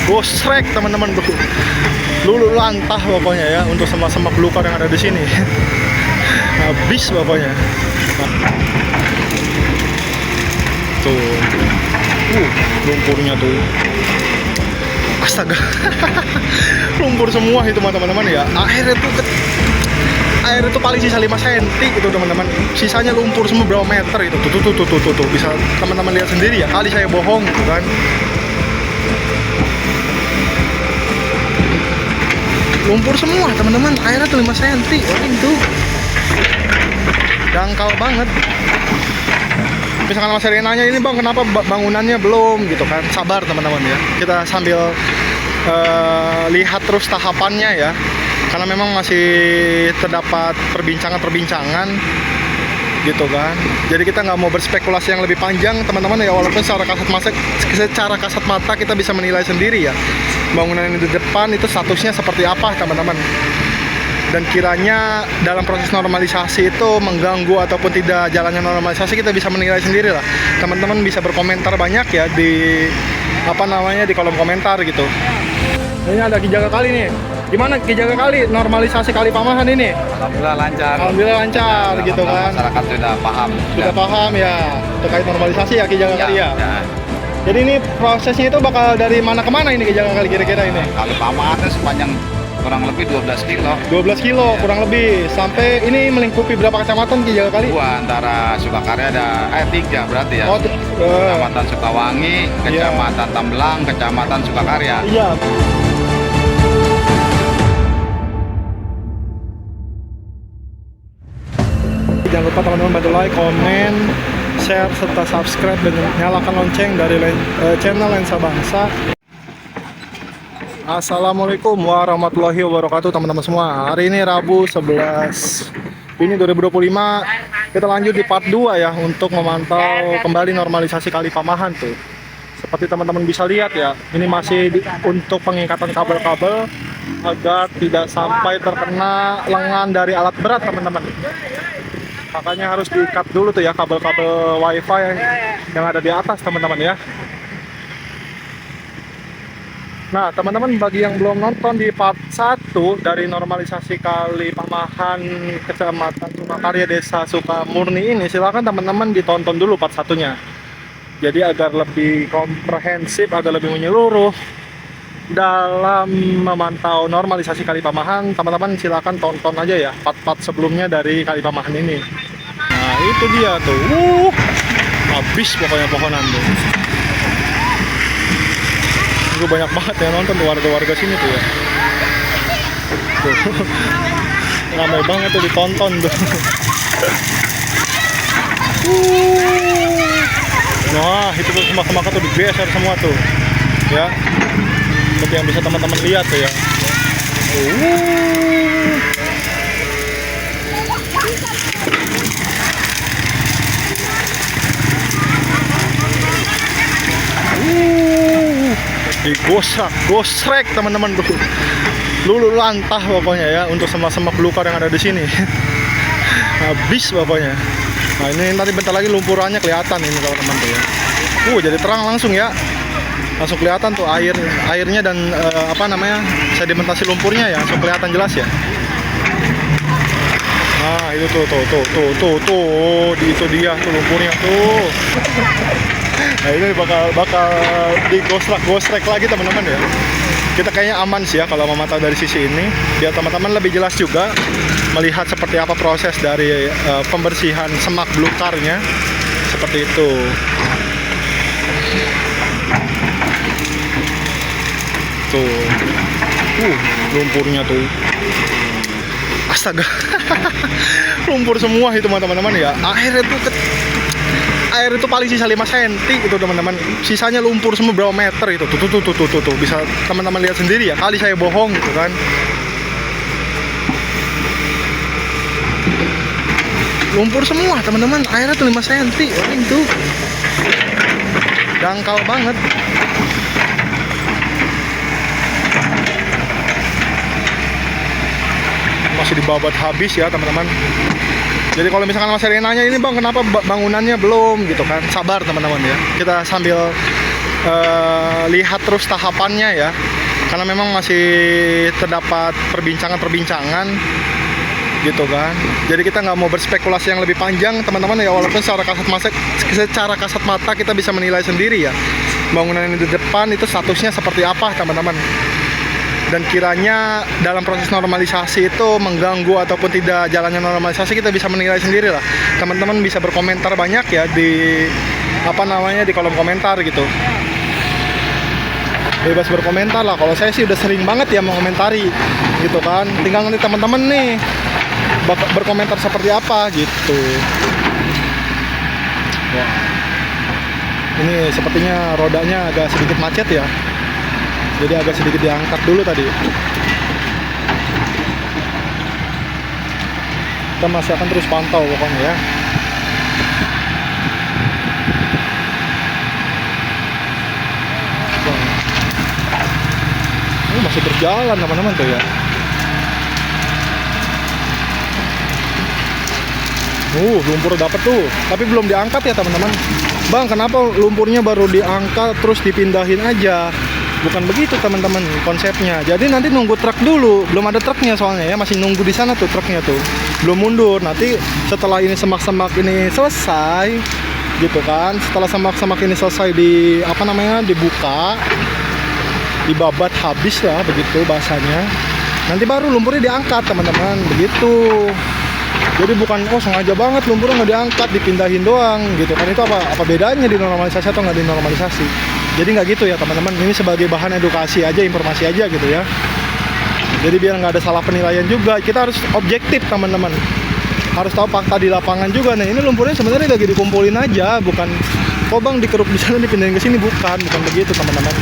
gosrek teman-teman bro. Lulu lantah pokoknya ya untuk semak-semak belukar yang ada di sini. Habis pokoknya. Tuh. Lumpurnya tuh. Astaga. Lumpur semua itu teman-teman ya. Air itu paling sisa 5 cm itu teman-teman. Sisanya lumpur semua berapa meter itu. Tuh. Bisa teman-teman lihat sendiri ya. Kali saya bohong gitu kan. Lumpur semua teman-teman. Airnya tuh 5 cm. Wah itu. Dangkal banget. Misalkan Mas Heri nanya, ini bang kenapa bangunannya belum gitu kan. Sabar teman-teman ya. Kita sambil lihat terus tahapannya ya. Karena memang masih terdapat perbincangan gitu kan. Jadi kita nggak mau berspekulasi yang lebih panjang teman-teman ya. Walaupun secara kasat mata kita bisa menilai sendiri ya. Bangunan yang di depan itu statusnya seperti apa teman-teman. Dan kiranya dalam proses normalisasi itu mengganggu ataupun tidak jalannya normalisasi, kita bisa menilai sendiri lah. Teman-teman bisa berkomentar banyak ya di di kolom komentar gitu. Ini ada Ki Jaga Kali nih. Gimana Ki Jaga Kali normalisasi Kali Pamahan ini? Alhamdulillah lancar. Alhamdulillah lancar gitu kan. Masyarakat sudah paham. Sudah paham ya terkait normalisasi ya Ki Jaga Kali ya. Jadi ini prosesnya itu bakal dari mana ke mana ini Ki Jaga Kali kira-kira ini? Kali Pamahan sepanjang kurang lebih 12 kilo. 12 kilo ya. Kurang lebih. Sampai ini melingkupi berapa kecamatan Ki Jaga Kali? Antara Sukakarya ada 3 berarti ya. Oh, Kecamatan Sukawangi, Kecamatan Tambelang, Kecamatan Sukakarya. Iya. Jangan lupa teman-teman bantu like, komen, share, serta subscribe dan nyalakan lonceng dari channel Lensa Bangsa. Assalamualaikum warahmatullahi wabarakatuh teman-teman semua. Hari ini Rabu 11 ini 2025. Kita lanjut di part 2 ya untuk memantau kembali normalisasi Kali Pamahan tuh. Seperti teman-teman bisa lihat ya, ini masih untuk pengikatan kabel-kabel agar tidak sampai terkena lengan dari alat berat teman-teman. Makanya harus diikat dulu tuh ya kabel-kabel wifi yang ada di atas teman-teman ya. Nah teman-teman, bagi yang belum nonton di part 1 dari normalisasi Kali Pamahan Kecamatan Sukakarya Desa Sukamurni ini, silakan teman-teman ditonton dulu part 1-nya. Jadi agar lebih komprehensif, agar lebih menyeluruh dalam memantau normalisasi Kali Pamahan, teman-teman silakan tonton aja ya part-part sebelumnya dari Kali Pamahan ini. Nah itu dia tuh, habis pokoknya pohonan tuh. Itu banyak banget yang nonton tuh, warga-warga sini tuh ya. Tuh. Ramai banget tuh ditonton tuh. Nah itu tuh semak-semak tuh digeser semua tuh ya. Seperti yang bisa teman-teman lihat tuh ya. Gosrek teman-teman bro. Lulu lantah pokoknya ya untuk semak-semak belukar yang ada di sini. Habis pokoknya. Nah ini nanti bentar lagi lumpurannya kelihatan ini teman-teman tuh ya. Jadi terang langsung ya. Langsung kelihatan tuh airnya dan sedimentasi lumpurnya ya langsung kelihatan jelas ya. Nah itu tuh itu dia tuh lumpurnya tuh. Nah ini bakal digosrek lagi teman-teman ya. Kita kayaknya aman sih ya kalau memantau dari sisi ini, biar teman-teman lebih jelas juga melihat seperti apa proses dari pembersihan semak belukarnya seperti itu. Tuh, lumpurnya tuh. Astaga. Lumpur semua itu teman-teman ya. Air itu paling sisa 5 cm itu teman-teman. Sisanya lumpur semua berapa meter itu. Tuh. Bisa teman-teman lihat sendiri ya. Kali saya bohong gitu kan. Lumpur semua teman-teman. Airnya tuh 5 cm. Wah itu. Dangkal banget. Masih dibabat habis ya teman-teman. Jadi kalau misalkan Mas Heri nanya, ini bang kenapa bangunannya belum gitu kan, sabar teman-teman ya. Kita sambil lihat terus tahapannya ya, karena memang masih terdapat perbincangan gitu kan. Jadi kita nggak mau berspekulasi yang lebih panjang teman-teman ya, walaupun secara kasat mata kita bisa menilai sendiri ya bangunan ini di depan itu statusnya seperti apa teman-teman, dan kiranya dalam proses normalisasi itu mengganggu ataupun tidak jalannya normalisasi kita bisa menilai sendiri lah. Teman-teman bisa berkomentar banyak ya di di kolom komentar gitu, bebas berkomentar lah. Kalau saya sih udah sering banget ya mengomentari gitu kan, tinggal nanti teman-teman nih berkomentar seperti apa gitu. Wah, ini sepertinya rodanya agak sedikit macet ya, jadi agak sedikit diangkat dulu tadi. Kita masih akan terus pantau pokoknya ya. Ini masih berjalan teman-teman tuh ya. Lumpur dapat tuh, tapi belum diangkat ya teman-teman. Bang, kenapa lumpurnya baru diangkat terus dipindahin aja? Bukan begitu teman-teman konsepnya. Jadi nanti nunggu truk dulu, belum ada truknya soalnya ya, masih nunggu di sana tuh truknya tuh, belum mundur. Nanti setelah ini semak-semak ini selesai, gitu kan? Setelah semak-semak ini selesai dibuka, dibabat habis lah begitu bahasanya. Nanti baru lumpurnya diangkat teman-teman, begitu. Jadi bukan sengaja banget lumpurnya nggak diangkat, dipindahin doang gitu kan. Itu apa bedanya di normalisasi atau nggak di normalisasi? Jadi nggak gitu ya teman-teman. Ini sebagai bahan edukasi aja, informasi aja gitu ya. Jadi biar nggak ada salah penilaian juga, kita harus objektif teman-teman. Harus tahu fakta di lapangan juga. Nah ini lumpurnya sebenarnya lagi dikumpulin aja, bukan bang dikeruk di sana dipindahin ke sini, bukan begitu teman-teman.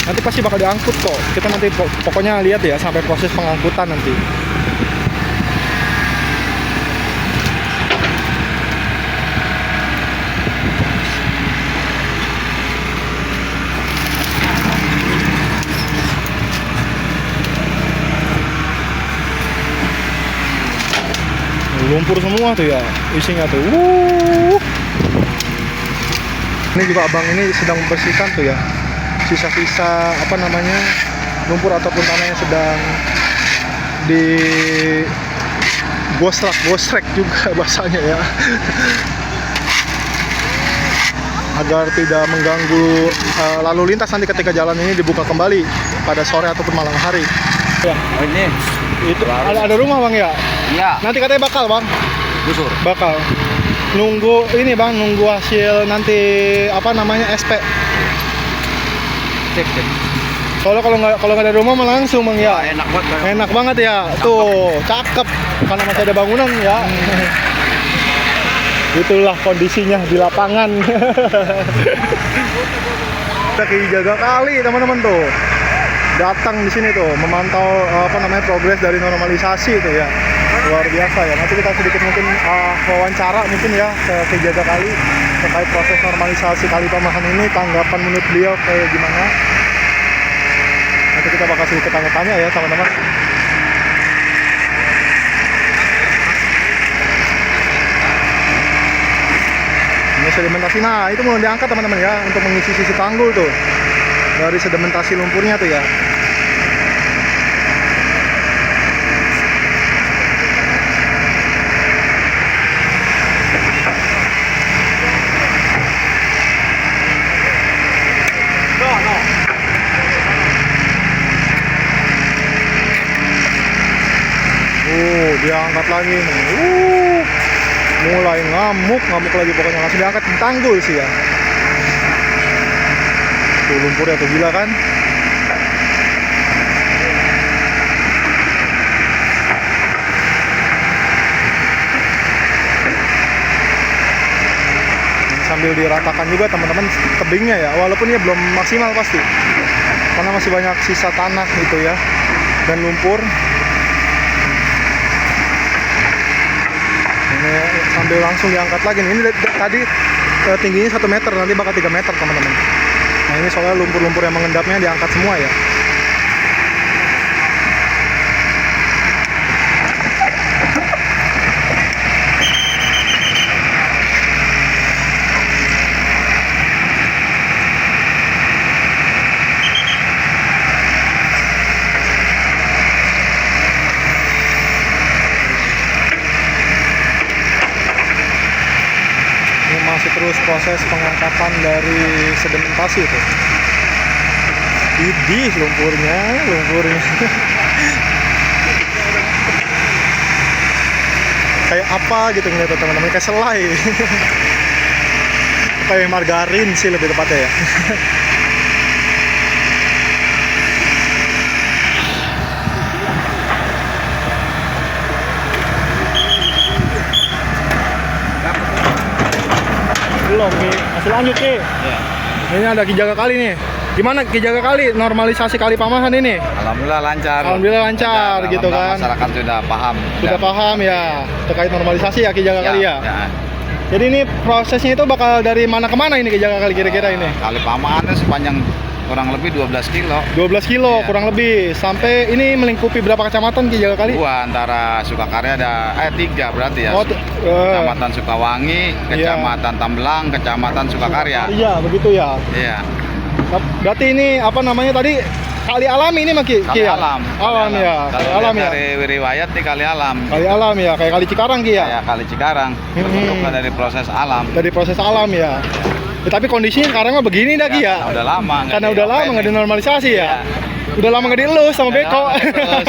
Nanti pasti bakal diangkut kok. Kita nanti pokoknya lihat ya sampai proses pengangkutan nanti. Lumpur semua tuh ya isinya tuh. Ini juga abang ini sedang membersihkan tuh ya sisa-sisa lumpur ataupun tanah yang sedang di gosrek juga bahasanya ya, agar tidak mengganggu lalu lintas nanti ketika jalan ini dibuka kembali pada sore ataupun malam hari ya. Ini Itu ada rumah bang ya? iya, Nanti katanya bakal bang, gusur. bakal nunggu ini bang, nunggu hasil nanti SP. Cek. Soalnya kalau nggak ada rumah malah langsung bang ya. Enak banget. Enak banget ya. Tuh, cakep. Karena masih ada bangunan ya. Itulah kondisinya di lapangan. Kita jaga kali teman-teman tuh. Datang di sini tuh memantau progres dari normalisasi itu ya. Luar biasa ya. Nanti kita sedikit mungkin wawancara mungkin ya ke jaga kali terkait proses normalisasi Kali Pamahan ini, tanggapan menurut beliau kayak gimana. Nanti kita bakal sedikit tanya-tanya ya teman-teman. Ini sedimentasi, nah itu mau diangkat teman-teman ya, untuk mengisi sisi tanggul tuh dari sedimentasi lumpurnya tuh ya. Diangkat lagi nih. Mulai ngamuk lagi pokoknya, langsung diangkat di tanggul sih ya. Tuh lumpurnya tuh gila kan. Sambil diratakan juga teman-teman tebingnya ya, walaupun ya belum maksimal pasti karena masih banyak sisa tanah gitu ya dan lumpur. Ini sambil langsung diangkat lagi nih. Ini tadi tingginya 1 meter, nanti bakal 3 meter teman-teman. Nah ini soalnya lumpur-lumpur yang mengendapnya diangkat semua ya. proses pengangkatan dari sedimentasi itu. Idih, lumpurnya. Kayak apa gitu ngeliatnya teman-teman, kayak selai. Kayak margarin sih lebih tepatnya ya. Belum Ki, masih lanjut Ki. Ya. Ini ada Ki Jaga Kali nih. Gimana Ki Jaga Kali normalisasi Kali Pamahan ini? Alhamdulillah lancar. Alhamdulillah lancar gitu Alhamdulillah kan. Masyarakat sudah paham. Sudah paham ya terkait normalisasi ya Ki Jaga Kali ya. Jadi ini prosesnya itu bakal dari mana ke mana ini Ki Jaga Kali kira-kira ini? Kali Pamahannya sepanjang kurang lebih 12 kilo. 12 kilo Iya. kurang lebih. Sampai ini melingkupi berapa kecamatan Ki Jaga Kali? Dua, antara Sukakarya ada tiga berarti ya. Kecamatan Sukawangi, Kecamatan Tambelang, Kecamatan Sukakarya. Iya, begitu ya. Iya. Berarti ini apa namanya tadi? Kali alami ini Maki? Kali alam. Alam ya. Kali Kalau alam ya. dari riwayat nih kali alam. Kali alam ya, kayak Kali Cikarang Ki ya. Kayak Kali Cikarang. Bentuknya dari proses alam. Dari proses alam ya. Tapi kondisinya sekarang mah begini dah Ki ya. Karena udah lama. Karena udah lama nggak dinormalisasi ya. Udah lama nggak dielus sama Udah beko. lama nggak dielus.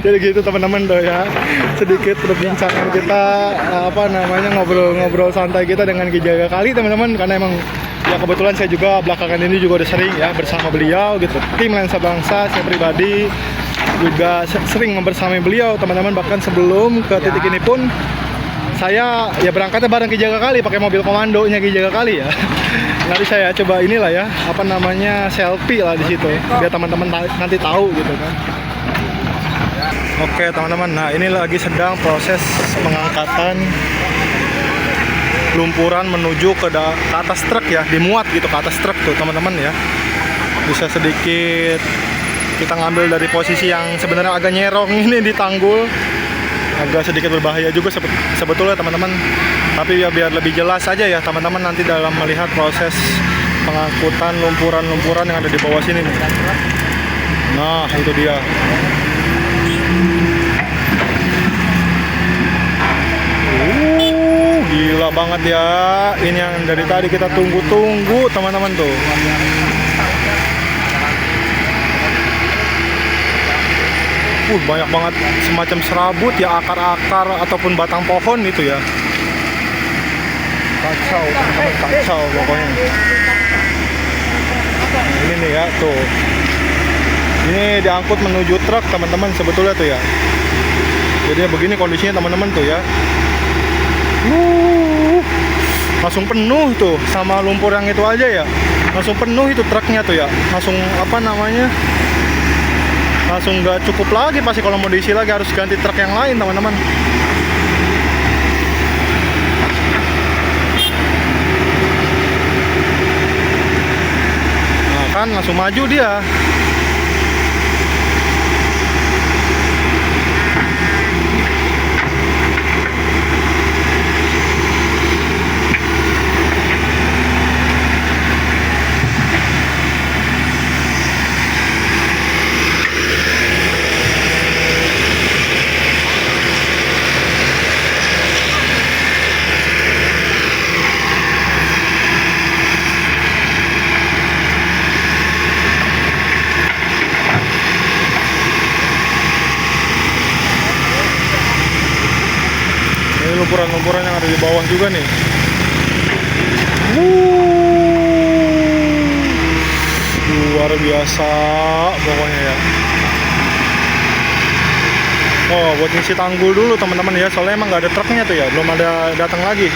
Jadi gitu teman-teman tuh ya. Sedikit perbincangan kita apa namanya ngobrol-ngobrol santai kita dengan Ki Jaga Kali teman-teman, karena emang ya kebetulan saya juga belakangan ini juga udah sering ya bersama beliau gitu. Tim Lensa Bangsa, saya pribadi juga sering membersamai beliau teman-teman, bahkan sebelum ke titik ini pun saya ya berangkatnya bareng Ki Jaga Kali pakai mobil komandonya Ki Jaga Kali ya. Nanti saya coba inilah ya, apa namanya, selfie lah di situ biar teman-teman nanti tahu gitu kan. Oke teman-teman, nah ini lagi sedang proses pengangkatan lumpuran menuju ke atas truk ya, dimuat gitu ke atas truk tuh teman-teman ya. Bisa sedikit kita ngambil dari posisi yang sebenarnya agak nyerong ini di tanggul, agak sedikit berbahaya juga sebetulnya teman-teman, tapi ya biar lebih jelas aja ya teman-teman nanti dalam melihat proses pengangkutan lumpuran-lumpuran yang ada di bawah sini nih. Nah itu dia. Gila banget ya, ini yang dari tadi kita tunggu-tunggu teman-teman tuh. Banyak banget semacam serabut ya, akar-akar ataupun batang pohon itu ya. Kacau teman-teman, kacau pokoknya. Ini nih ya tuh. Ini diangkut menuju truk teman-teman sebetulnya tuh ya. Jadi begini kondisinya teman-teman tuh ya. Langsung penuh tuh sama lumpur yang itu aja ya. Langsung penuh itu truknya tuh ya. Langsung apa namanya? Langsung nggak cukup lagi pasti kalau mau diisi lagi, harus ganti truk yang lain teman-teman. Nah kan langsung maju dia. Lumpuran-lumpuran yang ada di bawah juga nih. Luar biasa pokoknya ya. Oh, buat ngisi tanggul dulu teman-teman ya, soalnya emang nggak ada truknya tuh ya, belum ada datang lagi.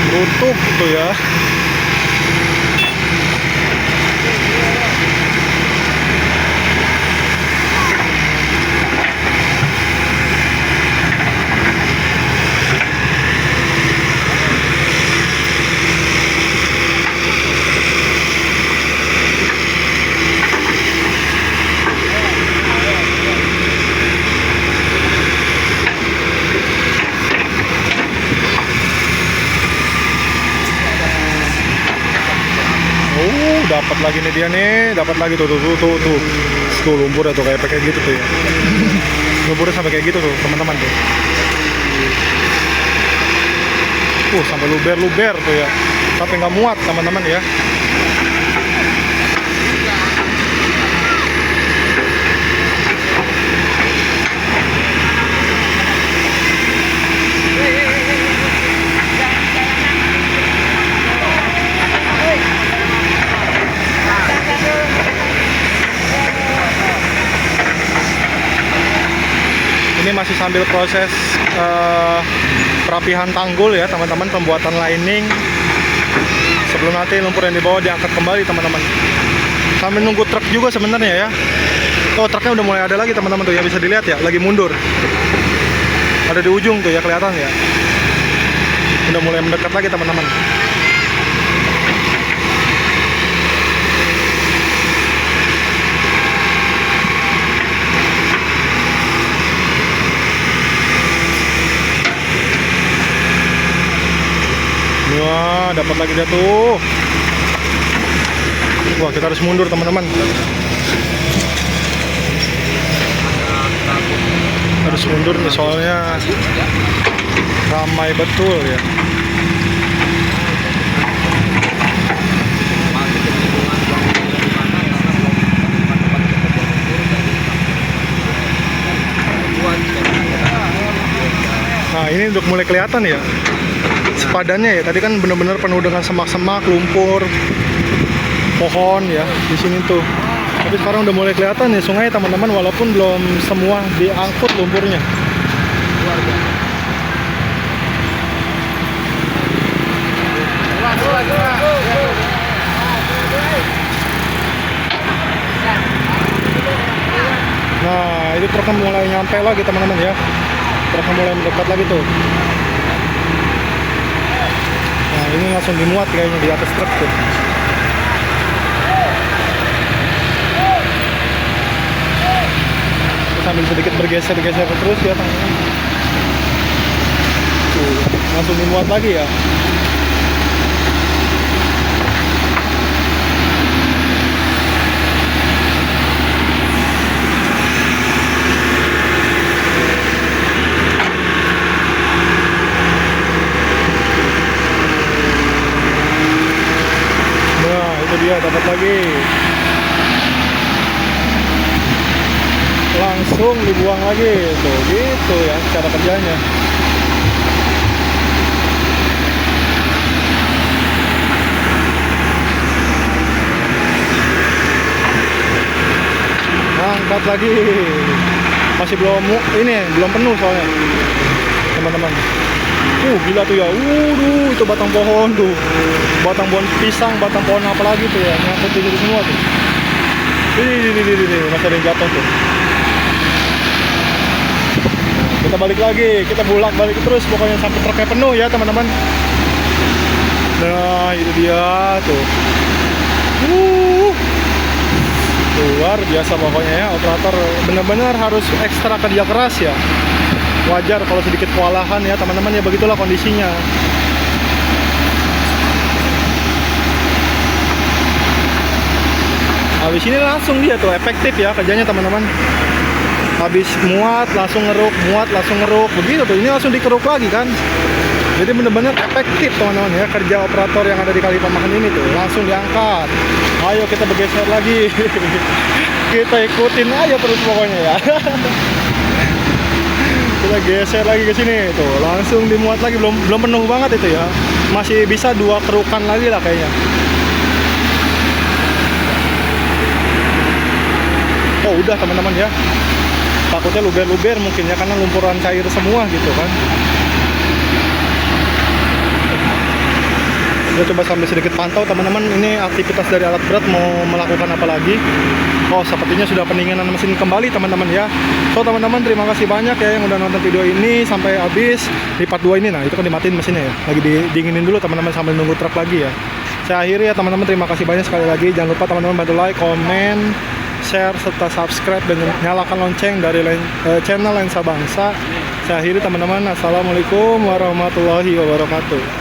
Runtuh gitu ya. dapat lagi nih dia nih, dapat lagi tuh lumpurnya tuh kayak gitu tuh ya. Lumpurnya sampai kayak gitu tuh teman-teman tuh. Sampai luber tuh ya, sampai nggak muat teman-teman ya. Ini masih sambil proses perapihan tanggul ya teman-teman, pembuatan lining sebelum nanti lumpur yang dibawa diangkat kembali teman-teman. Sambil nunggu truk juga sebenarnya ya. Truknya udah mulai ada lagi teman-teman tuh ya, bisa dilihat ya, lagi mundur. Ada di ujung tuh ya, kelihatan ya. Udah mulai mendekat lagi teman-teman. Wah, dapat lagi dia tuh. Wah, kita harus mundur teman-teman. Harus mundur nih soalnya ramai betul ya. Nah, ini udah mulai kelihatan ya sepadannya ya. Tadi kan benar-benar penuh dengan semak-semak, lumpur, pohon ya di sini tuh. Tapi sekarang udah mulai kelihatan ya sungai teman-teman, walaupun belum semua diangkut lumpurnya. Nah, itu truknya mulai nyampe lagi teman-teman ya. Truknya mulai mendekat lagi tuh. Nah, ini langsung dimuat kayaknya di atas truk tuh. Sambil sedikit bergeser-geser terus ya teman-teman. Tuh, langsung dimuat lagi ya. Nah, itu dia dapat lagi. Langsung dibuang lagi tuh, gitu ya cara kerjanya. Angkat lagi, masih belum penuh soalnya teman-teman. Gila tuh ya. Itu batang pohon tuh, batang pohon pisang, batang pohon apa lagi tuh ya, nyangkut di situ semua tuh. Ini masih ada yang jatuh tuh. Kita balik lagi, kita balik terus pokoknya sampai truknya penuh ya teman-teman. Nah, itu dia tuh. Luar biasa pokoknya ya, operator benar-benar harus ekstra kerja keras ya. Wajar kalau sedikit kewalahan ya teman-teman ya, begitulah kondisinya. Habis ini langsung dia tuh efektif ya kerjanya teman-teman. Habis muat langsung ngeruk, begitu tuh. Ini langsung dikeruk lagi kan. Jadi bener-bener efektif teman-teman ya kerja operator yang ada di Kali Pamahan ini tuh. Langsung diangkat. Ayo kita bergeser lagi. Kita ikutin aja terus pokoknya ya. Kita geser lagi ke sini tuh. Langsung dimuat lagi, belum penuh banget itu ya. Masih bisa 2 kerukan lagi lah kayaknya. Udah teman-teman ya. Takutnya luber-luber mungkin ya, karena lumpuran cair semua gitu kan. Kita coba sambil sedikit pantau teman-teman, ini aktivitas dari alat berat mau melakukan apa lagi. Sepertinya sudah pendinginan mesin kembali teman-teman ya. Teman-teman terima kasih banyak ya yang udah nonton video ini sampai habis. Di part 2 ini, nah itu kan dimatiin mesinnya ya, lagi dinginin dulu teman-teman sambil nunggu truk lagi ya. Saya akhiri ya teman-teman, terima kasih banyak sekali lagi. Jangan lupa teman-teman bantu like, komen, share, serta subscribe dan nyalakan lonceng dari channel Lensa Bangsa. Saya akhiri teman-teman, assalamualaikum warahmatullahi wabarakatuh.